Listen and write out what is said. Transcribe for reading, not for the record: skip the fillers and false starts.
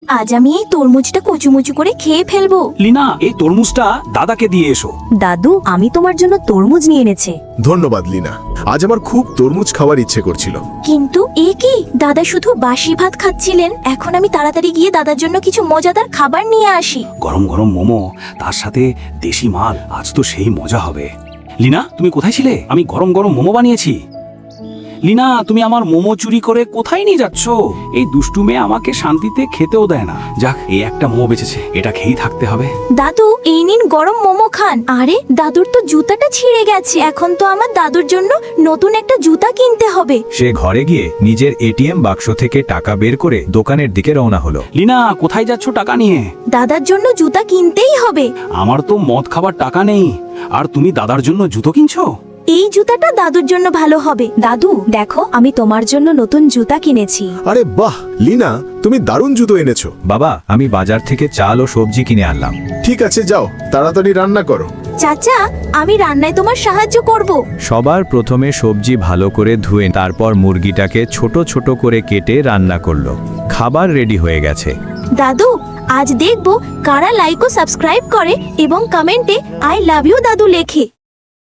আজ আমি এই তরমুজটা কচুমুচু করে খেয়ে ফেলবো। লিনা, এই তরমুজটা দাদাকে দিয়ে এসো। দাদু, আমি তোমার জন্য তরমুজ নিয়ে এনেছি। ধন্যবাদ লিনা, আজ আমার খুব তরমুজ খাওয়ার ইচ্ছে করছিল। কিন্তু এ কি, দাদা শুধু বাসি ভাত খাচ্ছিলেন। এখন আমি তাড়াতাড়ি গিয়ে দাদার জন্য কিছু মজাদার খাবার নিয়ে আসি। গরম গরম মোমো, তার সাথে দেশি মাল, আজ তো সেই মজা হবে। লিনা, তুমি কোথায় ছিলে? আমি গরম গরম মোমো বানিয়েছি। লিনা, তুমি আমার মোমো চুরি করে কোথায় নিয়ে যাচ্ছ? এই দুষ্টু মেয়ে আমাকে শান্তিতে খেতেও দেয় না। যাক, এই একটা মোমো বেঁচেছে, এটা খেয়েই থাকতে হবে। দাদু, এই নিন গরম মোমো খান। আরে, দাদুর তো জুতাটা ছিঁড়ে গেছে। এখন তো আমার দাদুর জন্য নতুন একটা জুতা কিনতে হবে। সে ঘরে গিয়ে নিজের এটিএম বাক্স থেকে টাকা বের করে দোকানের দিকে রওনা হলো। লিনা, কোথায় যাচ্ছ টাকা নিয়ে? দাদার জন্য জুতা কিনতেই হবে। আমার তো মদ খাবার টাকা নেই, আর তুমি দাদার জন্য জুতো কিনছো? এই জুতাটা দাদুর জন্য ভালো হবে। দাদু, দেখো, আমি তোমার জন্য নতুন জুতা কিনেছি। আরে বাহ লিনা, তুমি দারুণ জুতো এনেছো। বাবা, আমি বাজার থেকে চাল ও সবজি কিনে আনলাম। ঠিক আছে, যাও তাড়াতাড়ি রান্না করো। চাচা, আমি রান্নায় তোমার সাহায্য করব। সবার প্রথমে সবজি ভালো করে ধুয়ে তারপর মুরগিটাকে ছোট ছোট করে কেটে রান্না করলো। খাবার রেডি হয়ে গেছে। দাদু, আজ দেখব কারা লাইক ও সাবস্ক্রাইব করে এবং কমেন্টে আই লাভ ইউ দাদু লেখে।